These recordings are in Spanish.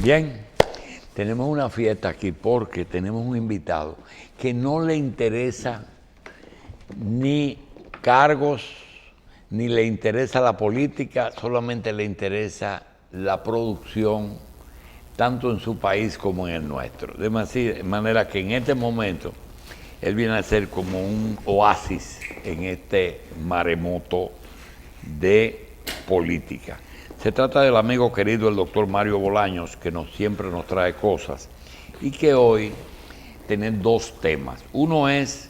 Bien, tenemos una fiesta aquí porque tenemos un invitado que no le interesa ni cargos, ni le interesa la política, solamente le interesa la producción, tanto en su país como en el nuestro. De manera que en este momento él viene a ser como un oasis en este maremoto de política. Se trata del amigo querido, el doctor Mario Bolaños, que siempre nos trae cosas y que hoy tiene dos temas. Uno es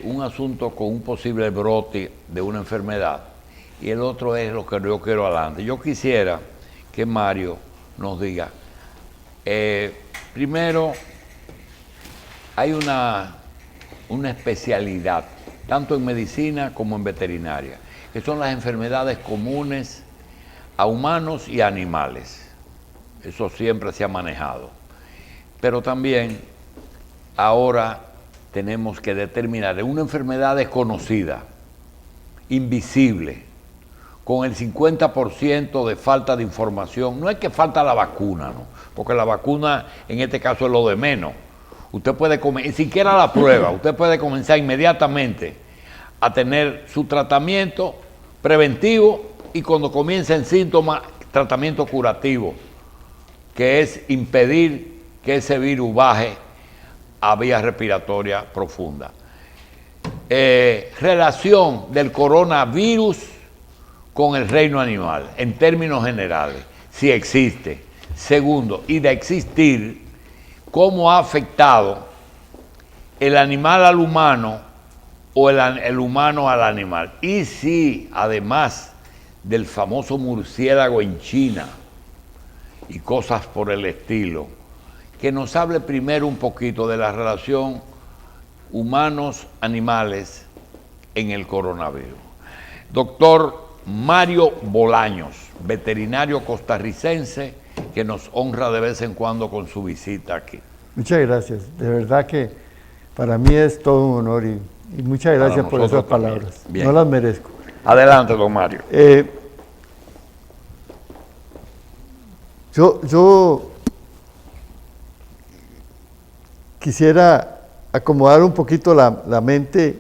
un asunto con un posible brote de una enfermedad y el otro es lo que yo quiero adelante. Yo quisiera que Mario nos diga, primero, hay una especialidad, tanto en medicina como en veterinaria, que son las enfermedades comunes a humanos y animales. Eso siempre se ha manejado. Pero también ahora tenemos que determinar una enfermedad desconocida, invisible, con el 50% de falta de información. No es que falta la vacuna, ¿no? Porque la vacuna en este caso es lo de menos. Usted puede ni siquiera la prueba, usted puede comenzar inmediatamente a tener su tratamiento preventivo y cuando comiencen síntomas, tratamiento curativo, que es impedir que ese virus baje a vía respiratoria profunda. Relación del coronavirus con el reino animal, en términos generales, si existe. Segundo, y de existir, cómo ha afectado el animal al humano o el humano al animal. Y si, además del famoso murciélago en China y cosas por el estilo, que nos hable primero un poquito de la relación humanos-animales en el coronavirus. Doctor Mario Bolaños, veterinario costarricense, que nos honra de vez en cuando con su visita aquí. Muchas gracias, de verdad que para mí es todo un honor y muchas gracias por esas palabras. No las merezco. Adelante, don Mario. Yo quisiera acomodar un poquito la mente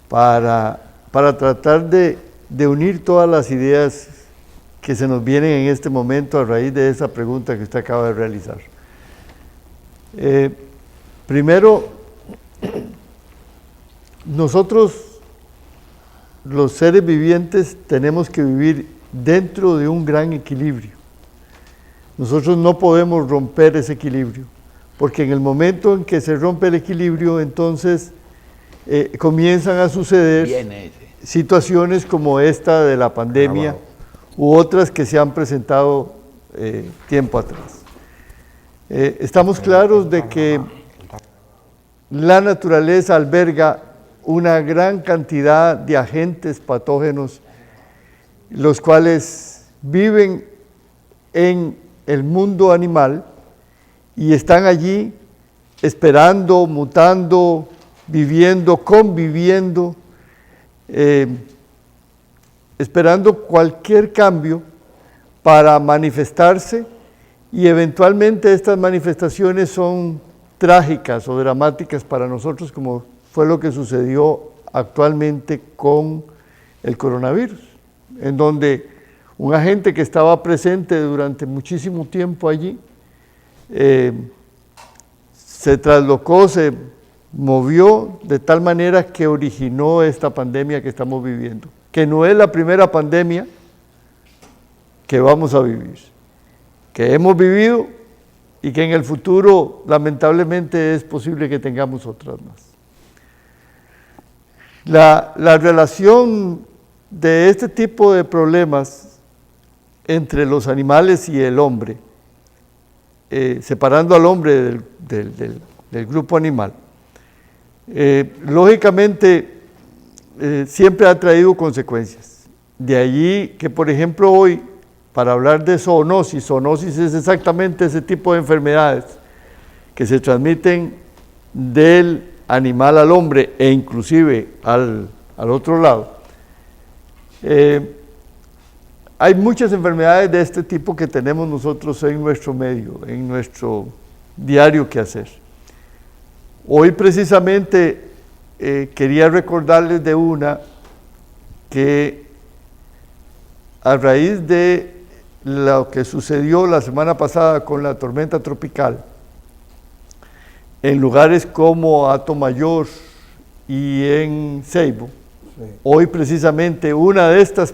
para tratar de unir todas las ideas que se nos vienen en este momento a raíz de esa pregunta que usted acaba de realizar. Primero, nosotros los seres vivientes tenemos que vivir dentro de un gran equilibrio. Nosotros no podemos romper ese equilibrio, porque en el momento en que se rompe el equilibrio, entonces comienzan a suceder situaciones como esta de la pandemia u otras que se han presentado tiempo atrás. Estamos claros de que la naturaleza alberga una gran cantidad de agentes patógenos, los cuales viven en el mundo animal y están allí esperando, mutando, viviendo, conviviendo, esperando cualquier cambio para manifestarse, y eventualmente estas manifestaciones son trágicas o dramáticas para nosotros, como fue lo que sucedió actualmente con el coronavirus, en donde un agente que estaba presente durante muchísimo tiempo allí se traslocó, se movió de tal manera que originó esta pandemia que estamos viviendo, que no es la primera pandemia que vamos a vivir, que hemos vivido y que en el futuro lamentablemente es posible que tengamos otras más. La relación de este tipo de problemas entre los animales y el hombre, separando al hombre del grupo animal, lógicamente siempre ha traído consecuencias. De allí que, por ejemplo, hoy, para hablar de zoonosis, zoonosis es exactamente ese tipo de enfermedades que se transmiten del animal al hombre e inclusive al otro lado. hay muchas enfermedades de este tipo que tenemos nosotros en nuestro medio, en nuestro diario quehacer. Hoy precisamente quería recordarles de una que a raíz de lo que sucedió la semana pasada con la tormenta tropical, en lugares como Atomayor y en Ceibo, sí. Hoy precisamente una de estas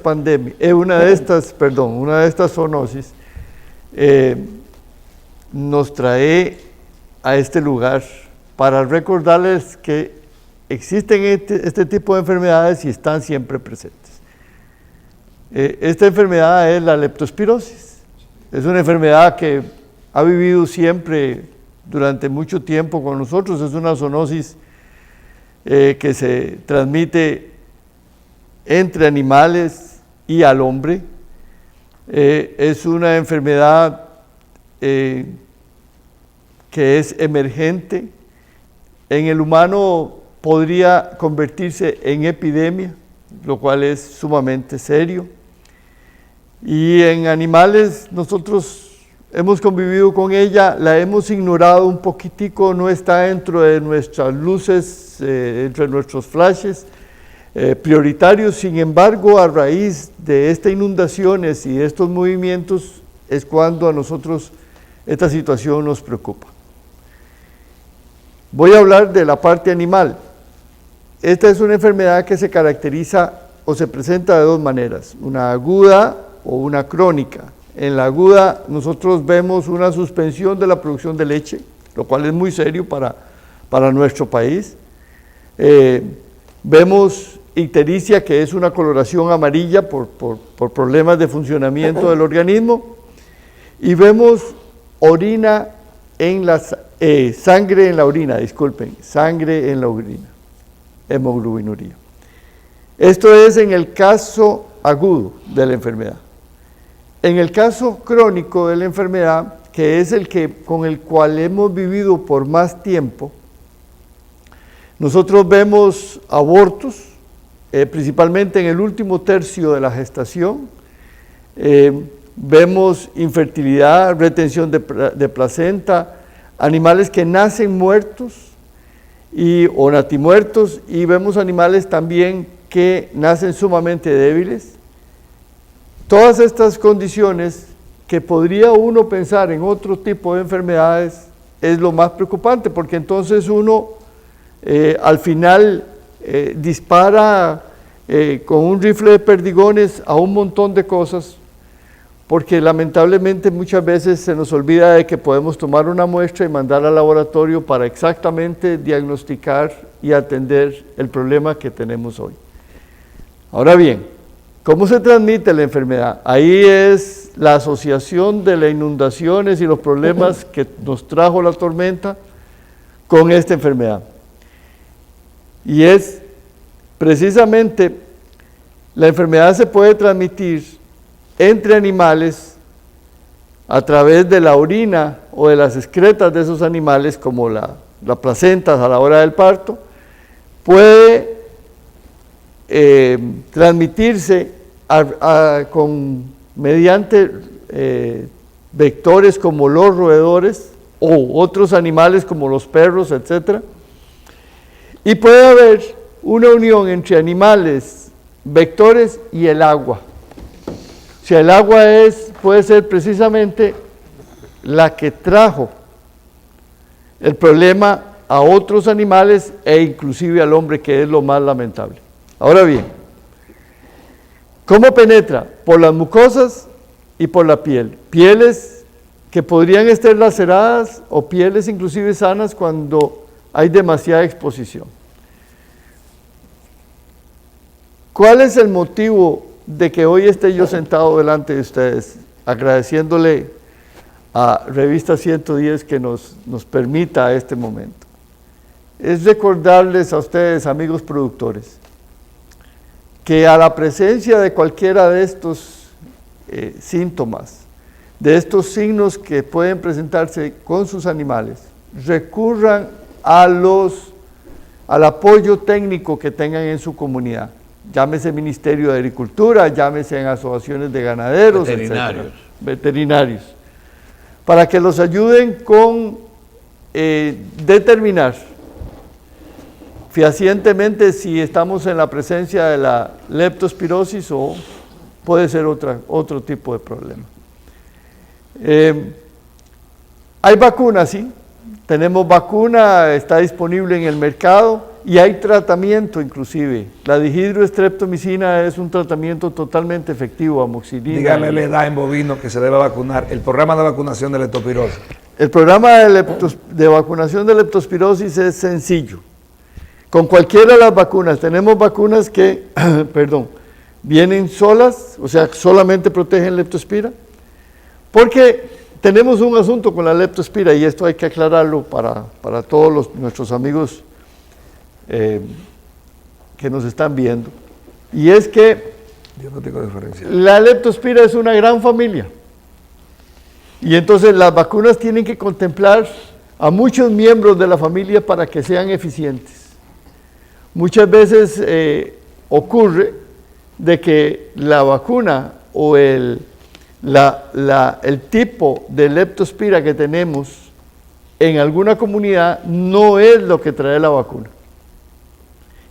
zoonosis nos trae a este lugar para recordarles que existen este tipo de enfermedades y están siempre presentes. Esta enfermedad es la leptospirosis. Es una enfermedad que ha vivido siempre durante mucho tiempo con nosotros. Es una zoonosis que se transmite entre animales y al hombre. Es una enfermedad que es emergente. En el humano podría convertirse en epidemia, lo cual es sumamente serio. Y en animales nosotros hemos convivido con ella, la hemos ignorado un poquitico, no está dentro de nuestras luces, entre nuestros flashes prioritarios. Sin embargo, a raíz de estas inundaciones y de estos movimientos es cuando a nosotros esta situación nos preocupa. Voy a hablar de la parte animal. Esta es una enfermedad que se caracteriza o se presenta de dos maneras, una aguda o una crónica. En la aguda nosotros vemos una suspensión de la producción de leche, lo cual es muy serio para nuestro país. Vemos ictericia, que es una coloración amarilla por problemas de funcionamiento del organismo, y vemos orina en la sangre en la orina, sangre en la orina, hemoglobinuria. Esto es en el caso agudo de la enfermedad. En el caso crónico de la enfermedad, que es con el cual hemos vivido por más tiempo, nosotros vemos abortos, principalmente en el último tercio de la gestación, vemos infertilidad, retención de placenta, animales que nacen muertos o natimuertos, y vemos animales también que nacen sumamente débiles. Todas estas condiciones que podría uno pensar en otro tipo de enfermedades es lo más preocupante, porque entonces uno al final dispara con un rifle de perdigones a un montón de cosas, porque lamentablemente muchas veces se nos olvida de que podemos tomar una muestra y mandar al laboratorio para exactamente diagnosticar y atender el problema que tenemos hoy. Ahora bien, ¿cómo se transmite la enfermedad? Ahí es la asociación de las inundaciones y los problemas que nos trajo la tormenta con esta enfermedad. Y es precisamente, la enfermedad se puede transmitir entre animales a través de la orina o de las excretas de esos animales, como la placenta a la hora del parto. Puede transmitirse mediante vectores como los roedores o otros animales como los perros, etc. Y puede haber una unión entre animales, vectores y el agua. O sea, el agua puede ser precisamente la que trajo el problema a otros animales e inclusive al hombre, que es lo más lamentable. Ahora bien, ¿cómo penetra? Por las mucosas y por la piel. Pieles que podrían estar laceradas o pieles inclusive sanas cuando hay demasiada exposición. ¿Cuál es el motivo de que hoy esté yo sentado delante de ustedes, agradeciéndole a Revista 110 que nos permita este momento? Es recordarles a ustedes, amigos productores, que a la presencia de cualquiera de estos síntomas, de estos signos que pueden presentarse con sus animales, recurran al apoyo técnico que tengan en su comunidad. llámese Ministerio de Agricultura, llámese en asociaciones de ganaderos, Veterinarios. etcétera, veterinarios, para que los ayuden con determinar fehacientemente si estamos en la presencia de la leptospirosis o puede ser otro tipo de problema. Hay vacunas, sí, tenemos vacuna, está disponible en el mercado y hay tratamiento inclusive. La dihidroestreptomicina es un tratamiento totalmente efectivo, amoxicilina. Dígame la edad en bovino que se debe vacunar, el programa de vacunación de leptospirosis. El programa de vacunación de leptospirosis es sencillo. Con cualquiera de las vacunas, tenemos vacunas que, perdón, vienen solas, o sea, solamente protegen leptospira, porque tenemos un asunto con la leptospira y esto hay que aclararlo para todos nuestros amigos que nos están viendo, y es que Diagnóstico diferencial. la leptospira es una gran familia, y entonces las vacunas tienen que contemplar a muchos miembros de la familia para que sean eficientes. Muchas veces ocurre de que la vacuna o el tipo de leptospira que tenemos en alguna comunidad no es lo que trae la vacuna.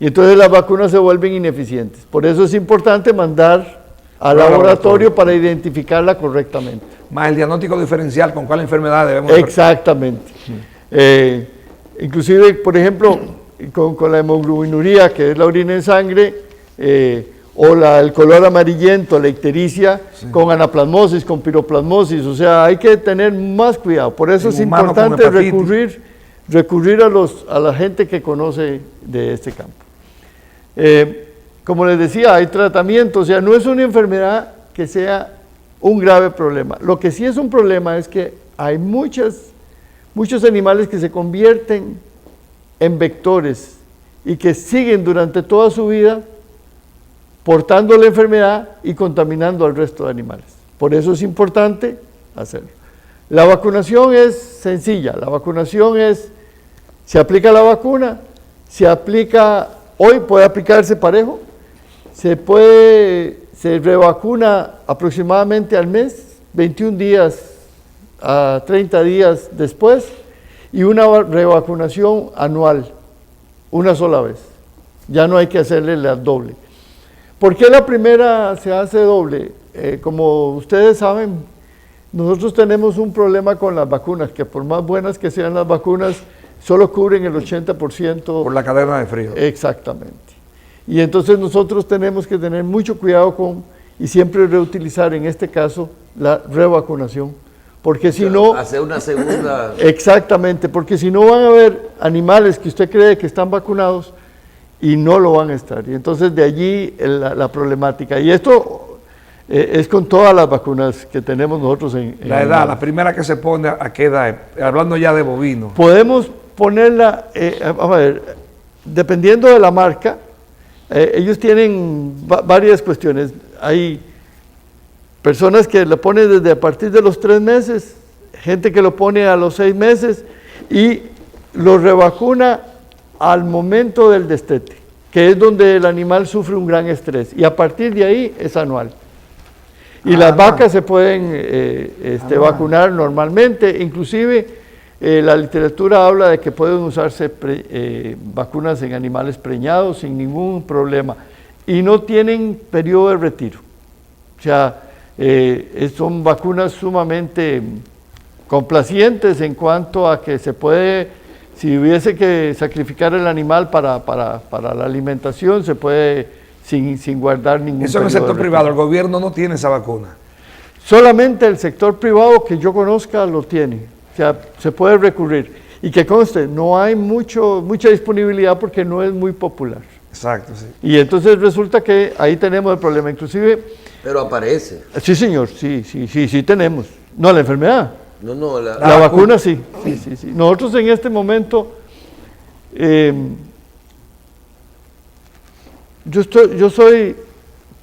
Y entonces las vacunas se vuelven ineficientes. Por eso es importante mandar al laboratorio para identificarla correctamente. Más el diagnóstico diferencial, ¿con cuál enfermedad debemos? Exactamente. Inclusive, por ejemplo, con la hemoglobinuría, que es la orina en sangre, o el color amarillento, la ictericia, sí, con anaplasmosis, con piroplasmosis, o sea, hay que tener más cuidado. Por eso es importante recurrir a la gente que conoce de este campo. Como les decía, hay tratamiento, o sea, no es una enfermedad que sea un grave problema. Lo que sí es un problema es que hay muchos animales que se convierten en vectores y que siguen durante toda su vida portando la enfermedad y contaminando al resto de animales. Por eso es importante hacerlo. La vacunación es sencilla, la vacunación es, se aplica la vacuna, hoy puede aplicarse parejo, se revacuna aproximadamente al mes, 21 días a 30 días después, y una revacunación anual, una sola vez. Ya no hay que hacerle la doble. ¿Por qué la primera se hace doble? Como ustedes saben, nosotros tenemos un problema con las vacunas, que por más buenas que sean las vacunas, solo cubren el 80%. Por la cadena de frío. Exactamente. Y entonces nosotros tenemos que tener mucho cuidado y siempre reutilizar, en este caso, la revacunación. Porque si no... Hacer una segunda... Exactamente, porque si no van a haber animales que usted cree que están vacunados y no lo van a estar. Y entonces de allí la problemática. Y esto es con todas las vacunas que tenemos nosotros en la edad, la primera que se pone, ¿a qué edad? Hablando ya de bovino. Podemos ponerla, a ver, dependiendo de la marca, ellos tienen varias cuestiones. Hay personas que lo ponen desde a partir de los 3 meses, gente que lo pone a los 6 meses y lo revacuna al momento del destete, que es donde el animal sufre un gran estrés, y a partir de ahí es anual. Y las vacas se pueden vacunar normalmente, inclusive la literatura habla de que pueden usarse vacunas en animales preñados sin ningún problema, y no tienen periodo de retiro. O sea, son vacunas sumamente complacientes en cuanto a que se puede... Si hubiese que sacrificar el animal para la alimentación, se puede sin guardar ningún... Eso en el sector privado, el gobierno no tiene esa vacuna. Solamente el sector privado que yo conozca lo tiene, o sea, se puede recurrir. Y que conste, no hay mucha disponibilidad porque no es muy popular. Exacto, sí. Y entonces resulta que ahí tenemos el problema, inclusive... Pero aparece. Sí, señor, sí tenemos. No, la enfermedad. No, la vacuna sí. Nosotros en este momento, yo soy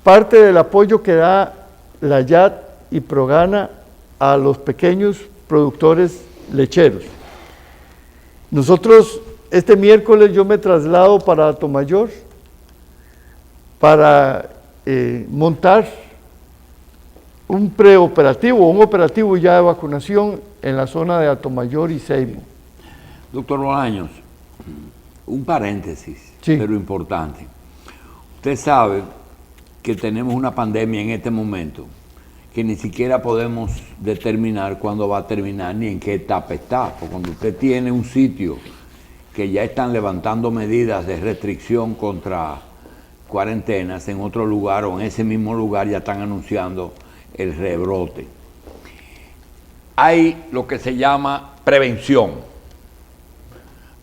parte del apoyo que da la YAT y Progana a los pequeños productores lecheros. Nosotros, este miércoles yo me traslado para Atomayor para montar un preoperativo, un operativo ya de vacunación en la zona de Atomayor y Ceibo. Doctor Bolaños, un paréntesis, Sí. pero importante. Usted sabe que tenemos una pandemia en este momento que ni siquiera podemos determinar cuándo va a terminar ni en qué etapa está. Porque cuando usted tiene un sitio que ya están levantando medidas de restricción contra cuarentenas, en otro lugar o en ese mismo lugar ya están anunciando el rebrote. Hay lo que se llama prevención.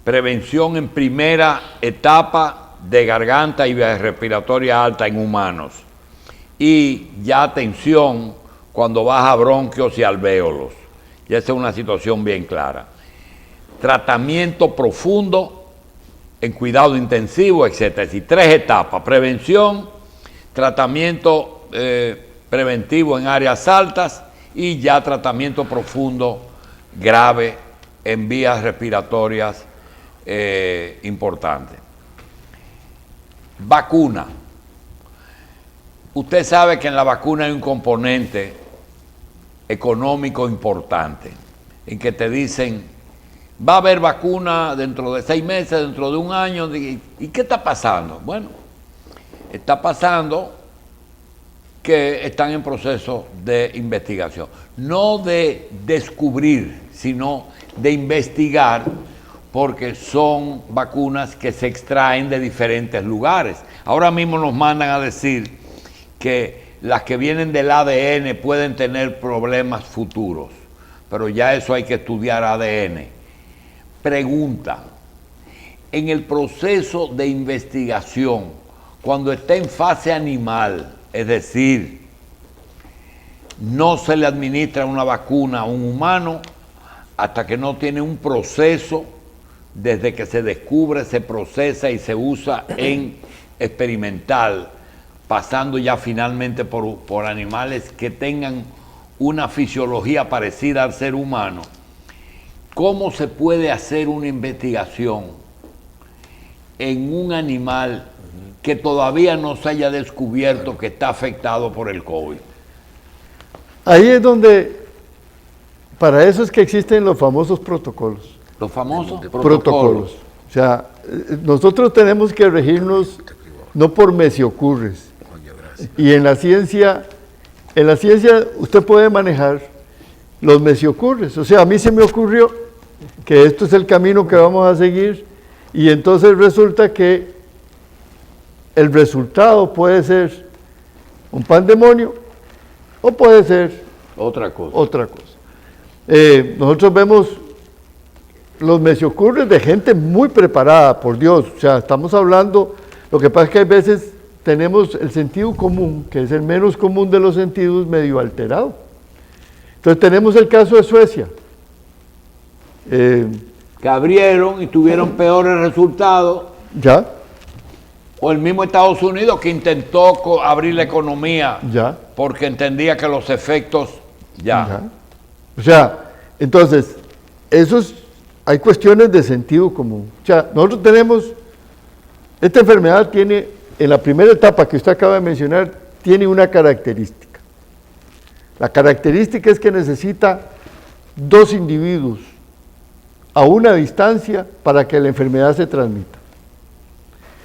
Prevención en primera etapa de garganta y vías respiratoria alta en humanos. Y ya atención cuando baja bronquios y alvéolos. Ya esa es una situación bien clara. Tratamiento profundo en cuidado intensivo, etc. Es decir, 3 etapas: prevención, tratamiento preventivo en áreas altas y ya tratamiento profundo grave en vías respiratorias importantes. Vacuna. Usted sabe que en la vacuna hay un componente económico importante, en que te dicen, va a haber vacuna dentro de 6 meses, dentro de un año. ¿Y qué está pasando? Bueno, está pasando que están en proceso de investigación. No de descubrir, sino de investigar, porque son vacunas que se extraen de diferentes lugares. Ahora mismo nos mandan a decir que las que vienen del ADN pueden tener problemas futuros, pero ya eso hay que estudiar ADN. Pregunta, en el proceso de investigación, cuando está en fase animal, es decir, no se le administra una vacuna a un humano hasta que no tiene un proceso, desde que se descubre, se procesa y se usa en experimental, pasando ya finalmente por animales que tengan una fisiología parecida al ser humano. ¿Cómo se puede hacer una investigación en un animal que todavía no se haya descubierto que está afectado por el COVID? Ahí es donde, para eso es que existen los famosos protocolos. Los famosos Protocolos. O sea, nosotros tenemos que regirnos no por me si ocurres. Y en la ciencia usted puede manejar los me si ocurres. O sea, a mí se me ocurrió que esto es el camino que vamos a seguir y entonces resulta que el resultado puede ser un pandemonio o puede ser otra cosa. Nosotros vemos los me si ocurres de gente muy preparada, por Dios. O sea, estamos hablando, lo que pasa es que hay veces tenemos el sentido común, que es el menos común de los sentidos, medio alterado. Entonces tenemos el caso de Suecia. Que abrieron y tuvieron peores resultados. Ya. O el mismo Estados Unidos que intentó abrir la economía. Ya. Porque entendía que los efectos ya. O sea, entonces, hay cuestiones de sentido común. O sea, nosotros tenemos, esta enfermedad tiene, en la primera etapa que usted acaba de mencionar, tiene una característica. La característica es que necesita 2 individuos a una distancia para que la enfermedad se transmita.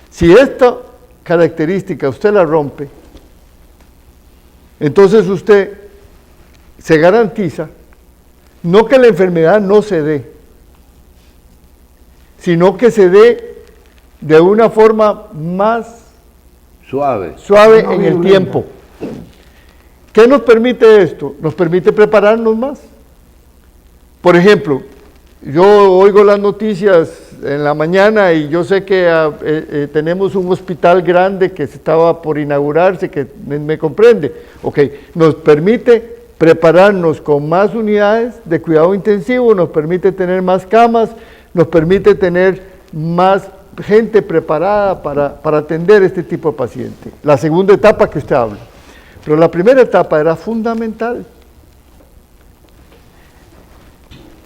Si esta característica usted la rompe, entonces usted se garantiza no que la enfermedad no se dé, sino que se dé de una forma más suave en el tiempo. ¿Qué nos permite esto? Nos permite prepararnos más. Por ejemplo, yo oigo las noticias en la mañana y yo sé que tenemos un hospital grande que estaba por inaugurarse, que me comprende. Ok, nos permite prepararnos con más unidades de cuidado intensivo, nos permite tener más camas, nos permite tener más gente preparada para atender este tipo de paciente. La segunda etapa que usted habla. Pero la primera etapa era fundamental.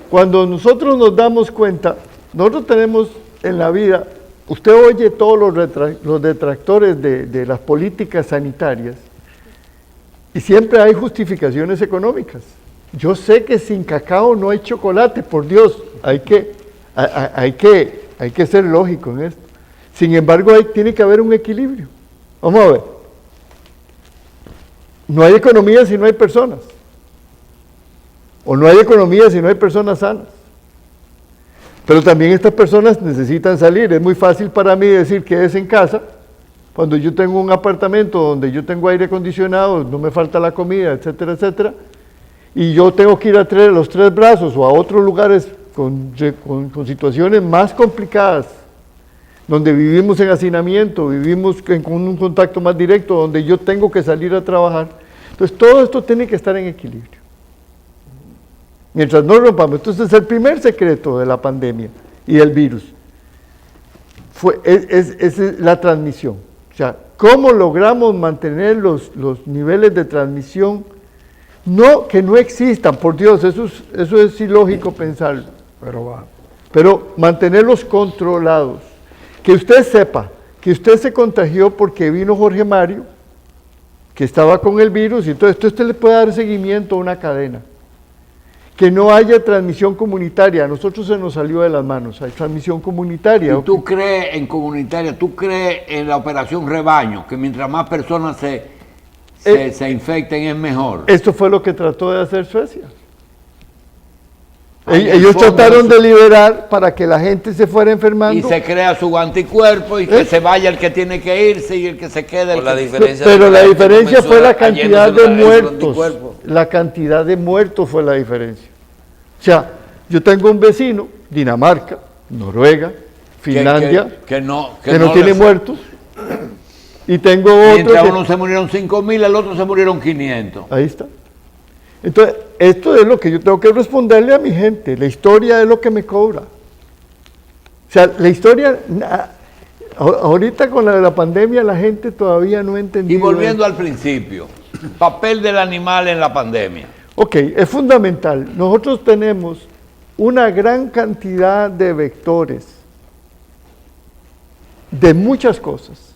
Cuando nosotros nos damos cuenta, nosotros tenemos en la vida usted oye todos los detractores de las políticas sanitarias y siempre hay justificaciones económicas. Yo sé que sin cacao no hay chocolate, por Dios, hay que ser lógico en esto. Sin embargo, tiene que haber un equilibrio. Vamos a ver. No hay economía si no hay personas. O no hay economía si no hay personas sanas. Pero también estas personas necesitan salir. Es muy fácil para mí decir que es en casa, cuando yo tengo un apartamento donde yo tengo aire acondicionado, no me falta la comida, etcétera, etcétera, y yo tengo que ir a los Tres Brazos o a otros lugares con situaciones más complicadas, donde vivimos en hacinamiento, vivimos con un contacto más directo, donde yo tengo que salir a trabajar. Entonces todo esto tiene que estar en equilibrio. Mientras no rompamos, entonces el primer secreto de la pandemia y del virus es la transmisión. O sea, ¿cómo logramos mantener los niveles de transmisión? No que no existan, por Dios, eso es ilógico pensarlo. Pero mantenerlos controlados. Que usted sepa que usted se contagió porque vino Jorge Mario, que estaba con el virus, y entonces usted le puede dar seguimiento a una cadena. Que no haya transmisión comunitaria, a nosotros se nos salió de las manos, hay transmisión comunitaria. ¿Y tú crees en comunitaria, tú crees en la operación rebaño, que mientras más personas se infecten es mejor? Esto fue lo que trató de hacer Suecia. Ellos trataron de liberar para que la gente se fuera enfermando. Y se crea su anticuerpo y que se vaya el que tiene que irse y el que se quede. Pero la diferencia fue la cantidad de muertos. La cantidad de muertos fue la diferencia. O sea, yo tengo un vecino, Dinamarca, Noruega, Finlandia, que no tiene muertos. Y tengo otro. Mientras uno se murieron 5.000, el otro se murieron 500. Ahí está. Entonces, esto es lo que yo tengo que responderle a mi gente. La historia es lo que me cobra. O sea, la historia, ahorita con la pandemia la gente todavía no entendió. Y volviendo al principio, papel del animal en la pandemia. Ok, es fundamental. Nosotros tenemos una gran cantidad de vectores de muchas cosas,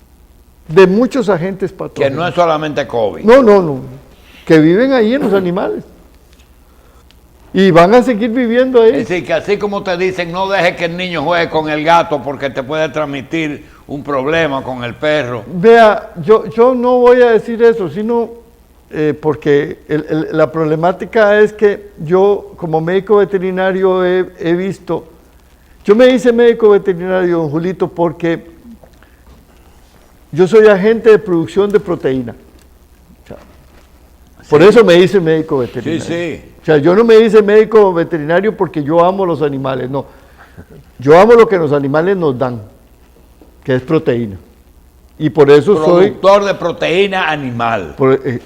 de muchos agentes patógenos. Que no es solamente COVID. No. Que viven ahí en los animales. Y van a seguir viviendo ahí. Es decir, que así como te dicen, no dejes que el niño juegue con el gato porque te puede transmitir un problema con el perro. Vea, yo no voy a decir eso, sino porque la problemática es que yo, como médico veterinario, he visto. Yo me hice médico veterinario, don Julito, porque yo soy agente de producción de proteína. Por eso me hice médico veterinario. Sí. O sea, yo no me hice médico veterinario porque yo amo los animales, no. Yo amo lo que los animales nos dan, que es proteína. Y por eso productor de proteína animal.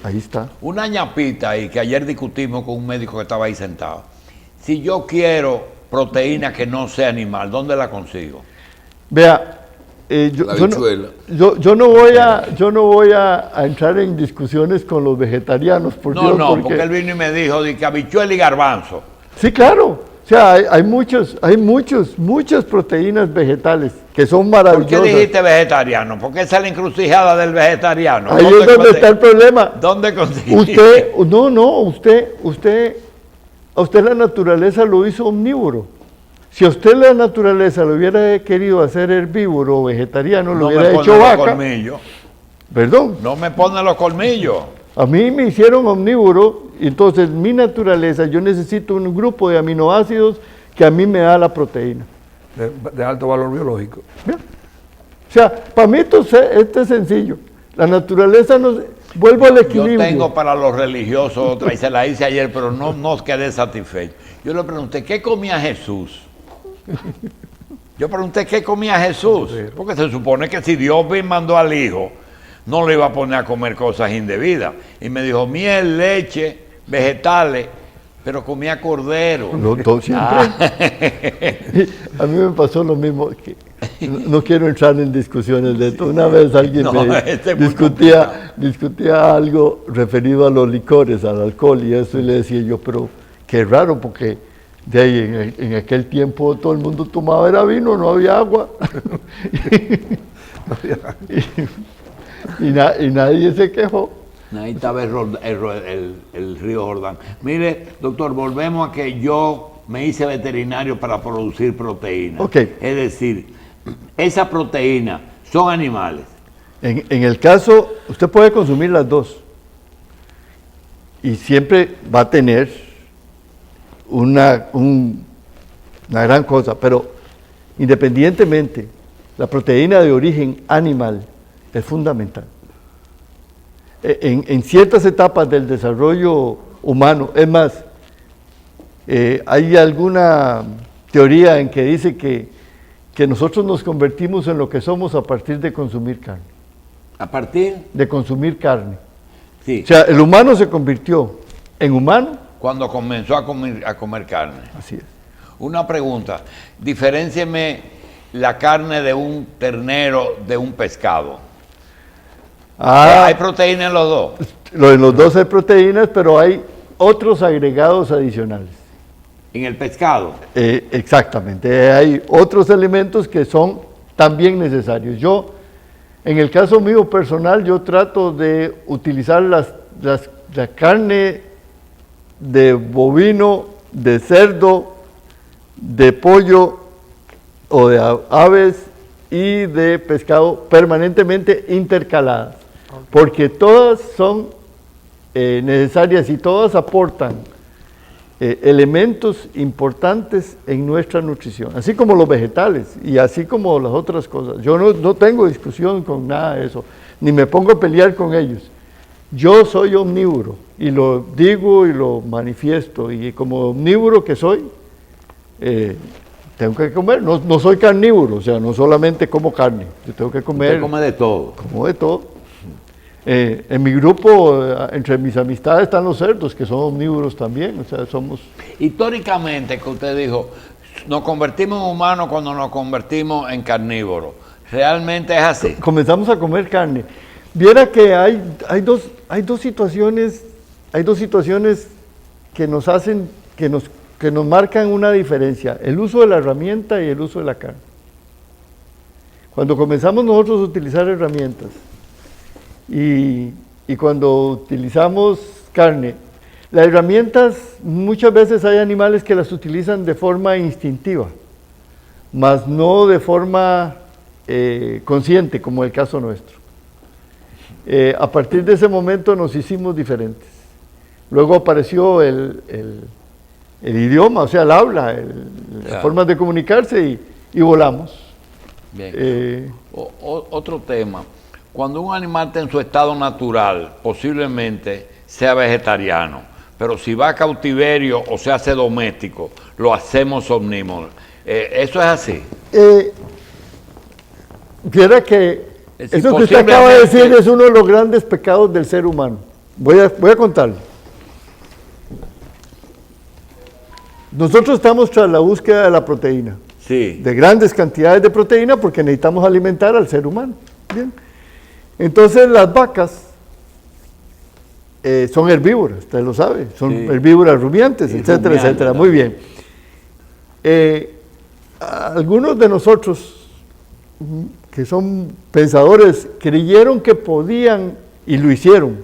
Ahí está. Una ñapita ahí que ayer discutimos con un médico que estaba ahí sentado. Si yo quiero proteína que no sea animal, ¿dónde la consigo? Vea, yo no voy a entrar en discusiones con los vegetarianos. Porque él vino y me dijo de que habichuela y garbanzo. Sí, claro. O sea, hay muchas proteínas vegetales que son maravillosas. ¿Por qué dijiste vegetariano? Porque esa es la encrucijada del vegetariano. Ahí es donde está el problema. ¿Dónde consigues? A usted la naturaleza lo hizo omnívoro. Si a usted la naturaleza lo hubiera querido hacer herbívoro o vegetariano, lo hubiera hecho vaca. Perdón. No me pone los colmillos. A mí me hicieron omnívoro, y entonces mi naturaleza, yo necesito un grupo de aminoácidos que a mí me da la proteína. De alto valor biológico. ¿Bien? O sea, para mí esto es sencillo. La naturaleza vuelvo al equilibrio. Yo tengo para los religiosos otra, y se la hice ayer, pero no quedé satisfecho. Yo le pregunté, ¿qué comía Jesús? Yo pregunté, ¿qué comía Jesús? Porque se supone que si Dios me mandó al Hijo, no le iba a poner a comer cosas indebidas. Y me dijo, miel, leche, vegetales, pero comía cordero. Siempre. A mí me pasó lo mismo. No quiero entrar en discusiones de esto. Una vez alguien discutía algo referido a los licores, al alcohol y eso, y le decía yo, pero qué raro, porque De ahí, en aquel tiempo todo el mundo tomaba era vino, no había agua. y nadie se quejó. Ahí estaba el río Jordán. Mire, doctor, volvemos a que yo me hice veterinario para producir proteínas. Ok. Es decir, esas proteínas son animales. En el caso, usted puede consumir las dos. Y siempre va a tener una gran cosa. Pero independientemente, la proteína de origen animal es fundamental. En ciertas etapas del desarrollo humano, es más, hay alguna teoría en que dice que nosotros nos convertimos en lo que somos a partir de consumir carne. ¿A partir? De consumir carne. Sí. O sea, el humano se convirtió en humano. Cuando comenzó a comer carne. Así es. Una pregunta, diferéncieme la carne de un ternero de un pescado. ¿Hay proteína en los dos? En los dos hay proteínas, pero hay otros agregados adicionales. ¿En el pescado? Exactamente, hay otros elementos que son también necesarios. Yo, en el caso mío personal, yo trato de utilizar la carne de bovino, de cerdo, de pollo o de aves y de pescado permanentemente intercaladas, porque todas son necesarias y todas aportan elementos importantes en nuestra nutrición, así como los vegetales y así como las otras cosas. Yo no tengo discusión con nada de eso, ni me pongo a pelear con ellos. Yo soy omnívoro y lo digo y lo manifiesto, y como omnívoro que soy, tengo que comer. No soy carnívoro, o sea, no solamente como carne, yo tengo que comer. Usted come de todo. Como de todo. En mi grupo, entre mis amistades están los cerdos, que son omnívoros también, o sea, somos... Históricamente, que usted dijo, nos convertimos en humanos cuando nos convertimos en carnívoros. ¿Realmente es así? Comenzamos a comer carne. Viera que hay dos situaciones que nos hacen, que nos marcan una diferencia: el uso de la herramienta y el uso de la carne. Cuando comenzamos nosotros a utilizar herramientas y cuando utilizamos carne, las herramientas, muchas veces hay animales que las utilizan de forma instintiva, mas no de forma consciente, como el caso nuestro. A partir de ese momento nos hicimos diferentes. Luego apareció el idioma, o sea, el habla, las formas de comunicarse, y volamos. Bien. Otro tema. Cuando un animal está en su estado natural, posiblemente sea vegetariano, pero si va a cautiverio o se hace doméstico, lo hacemos omnívoro. ¿Eso es así? Viera que Es eso que usted acaba de decir posiblemente- es uno de los grandes pecados del ser humano. Voy a contarle. Nosotros estamos tras la búsqueda de la proteína, Sí. de grandes cantidades de proteína, porque necesitamos alimentar al ser humano. Bien. Entonces las vacas son herbívoras, usted lo sabe, son Sí. herbívoras rumiantes, Y etcétera, rumiantes etcétera. también. Muy bien. Algunos de nosotros que son pensadores creyeron que podían, y lo hicieron,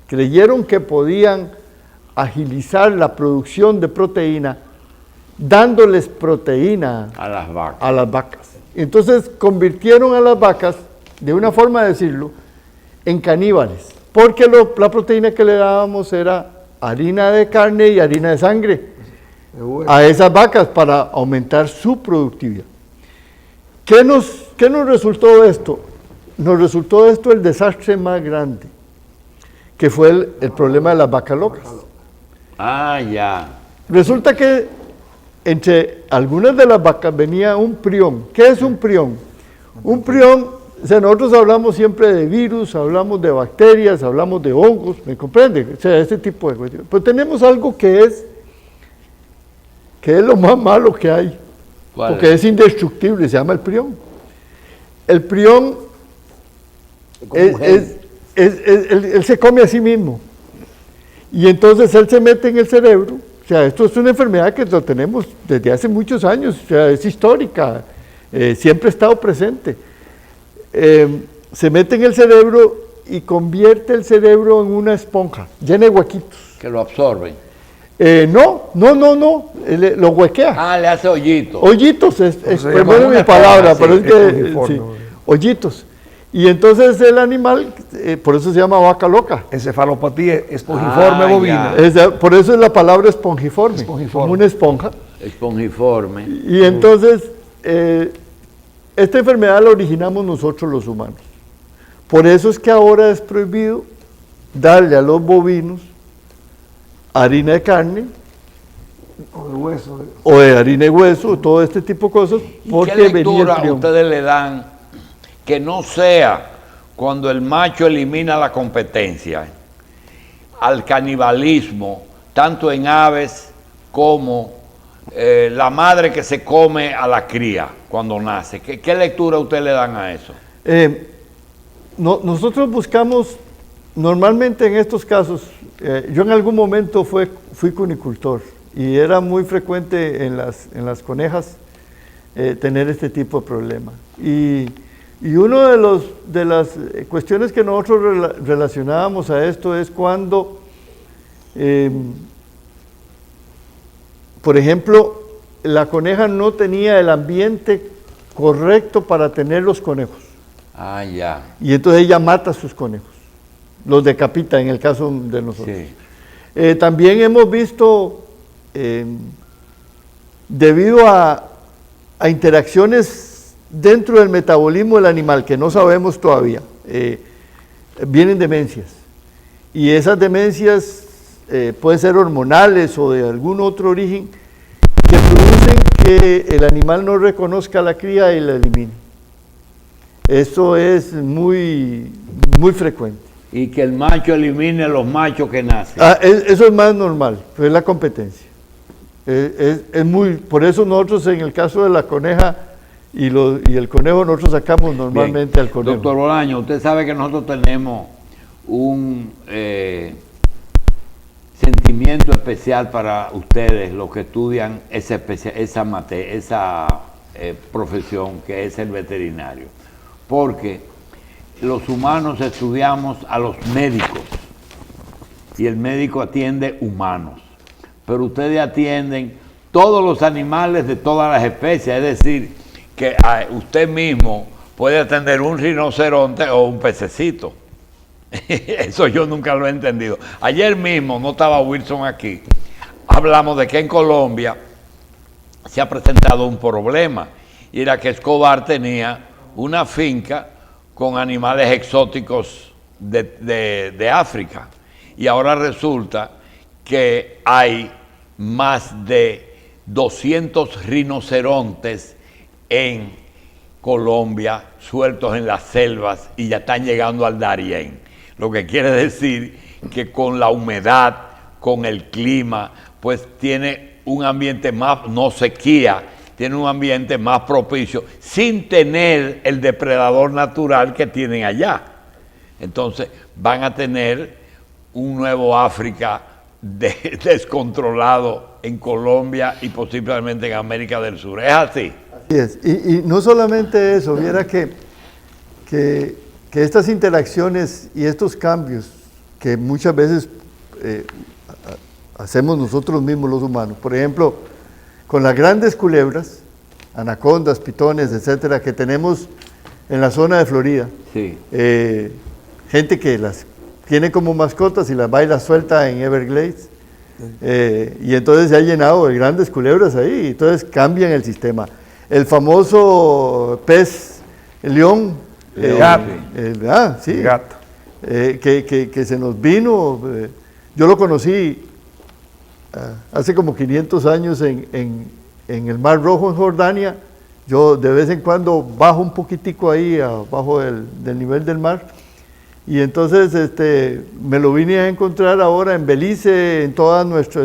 creyeron que podían agilizar la producción de proteína dándoles proteína A las vacas. a las vacas. Entonces convirtieron a las vacas, de una forma de decirlo, en caníbales, porque la proteína que le dábamos era harina de carne y harina de sangre a esas vacas para aumentar su productividad. ¿Qué nos resultó de esto? Nos resultó de esto el desastre más grande, que fue el problema de las vacas locas. Ah, ya. Resulta que entre algunas de las vacas venía un prión. ¿Qué es un prión? Un prión, o sea, nosotros hablamos siempre de virus, hablamos de bacterias, hablamos de hongos, ¿me comprende? O sea, ese tipo de cuestiones. Pero tenemos algo que es lo más malo que hay, ¿Cuál porque es indestructible, se llama el prión. El prión, él se come a sí mismo. Y entonces él se mete en el cerebro, sea, esto es una enfermedad que lo tenemos desde hace muchos años, o sea, es histórica, siempre ha estado presente. Se mete en el cerebro y convierte el cerebro en una esponja, llena de huequitos. Que lo absorben. No, lo huequea. Ah, le hace hoyitos. Hoyitos, llama perdón mi una palabra, esponja, pero sí, es que, esponjiforme. sí, hoyitos. Y entonces el animal, por eso se llama vaca loca. Encefalopatía esponjiforme bovina. Por eso es la palabra esponjiforme, Esponjiforme. como una esponja. Esponjiforme. Y entonces, esta enfermedad la originamos nosotros los humanos. Por eso es que ahora es prohibido darle a los bovinos harina de carne, O de hueso. o de harina de hueso, todo este tipo de cosas, porque ¿Qué venía el lectura prión. ustedes le dan que no sea cuando el macho elimina la competencia al canibalismo, tanto en aves como la madre que se come a la cría cuando nace? ¿Qué lectura ustedes le dan a eso? Nosotros buscamos, normalmente en estos casos, yo en algún momento fui cunicultor y era muy frecuente en las conejas tener este tipo de problema. Y una de las cuestiones que nosotros relacionábamos a esto es cuando, por ejemplo, la coneja no tenía el ambiente correcto para tener los conejos. Ah, ya. Y entonces ella mata a sus conejos, los decapita en el caso de nosotros. Sí. También hemos visto, debido a interacciones dentro del metabolismo del animal que no sabemos todavía, vienen demencias. Y esas demencias pueden ser hormonales o de algún otro origen que producen que el animal no reconozca a la cría y la elimine. Eso es muy frecuente. Y que el macho elimine a los machos que nacen. Eso es más normal, es la competencia. Por eso nosotros en el caso de la coneja y el conejo, nosotros sacamos normalmente al conejo. Doctor Bolaño, usted sabe que nosotros tenemos un sentimiento especial para ustedes, los que estudian esa profesión que es el veterinario. Porque los humanos estudiamos a los médicos y el médico atiende humanos, pero ustedes atienden todos los animales de todas las especies, es decir, que usted mismo puede atender un rinoceronte o un pececito. Eso yo nunca lo he entendido. Ayer mismo, no estaba Wilson aquí, hablamos de que en Colombia se ha presentado un problema, y era que Escobar tenía una finca con animales exóticos de África, y ahora resulta que hay más de 200 rinocerontes en Colombia sueltos en las selvas y ya están llegando al Darién, lo que quiere decir que con la humedad, con el clima, pues tiene un ambiente más, no sequía, tiene un ambiente más propicio, sin tener el depredador natural que tienen allá. Entonces van a tener un nuevo África descontrolado en Colombia y posiblemente en América del Sur. ¿Es así? Así es. Y no solamente eso, viera que estas interacciones y estos cambios que muchas veces hacemos nosotros mismos los humanos, por ejemplo, con las grandes culebras, anacondas, pitones, etcétera, que tenemos en la zona de Florida. Sí. Gente que las tiene como mascotas y las va y las suelta en Everglades. Y entonces se ha llenado de grandes culebras ahí, y entonces cambian el sistema. El famoso pez, el león, El gato. Sí, El gato. que se nos vino, yo lo conocí hace como 500 años en el Mar Rojo, en Jordania. Yo de vez en cuando bajo un poquitico ahí abajo del nivel del mar, y entonces me lo vine a encontrar ahora en Belice, en toda esta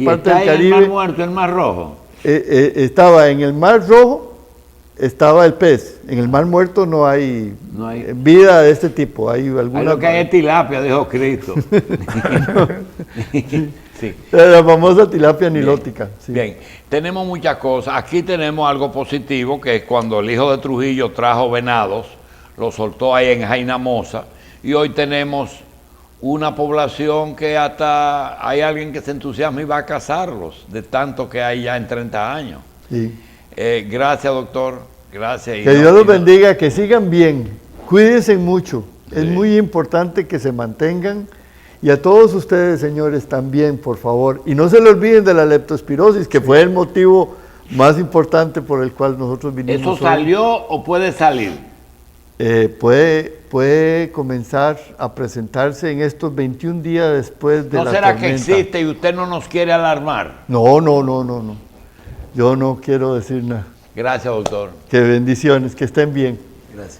parte del Caribe. ¿Y está en el Mar Muerto, el Mar Rojo? Estaba en el Mar Rojo, estaba el pez. En el Mar Muerto no hay vida de este tipo. Hay lo que hay es tilapia, dijo Cristo. Sí. La famosa tilapia nilótica. Sí. Bien, tenemos muchas cosas. Aquí tenemos algo positivo, que es cuando el hijo de Trujillo trajo venados, lo soltó ahí en Jainamosa, y hoy tenemos una población que hasta hay alguien que se entusiasma y va a cazarlos, de tanto que hay ya en 30 años. Sí. Gracias, doctor. Gracias. Que Dios los bendiga, que sigan bien, cuídense mucho. Es muy importante que se mantengan. Y a todos ustedes, señores, también, por favor. Y no se le olviden de la leptospirosis, que fue el motivo más importante por el cual nosotros vinimos. ¿Eso hoy. salió o puede salir? Puede comenzar a presentarse en estos 21 días después de ¿No la será tormenta. que existe y usted no nos quiere alarmar? No. Yo no quiero decir nada. Gracias, doctor. Que bendiciones, que estén bien. Gracias.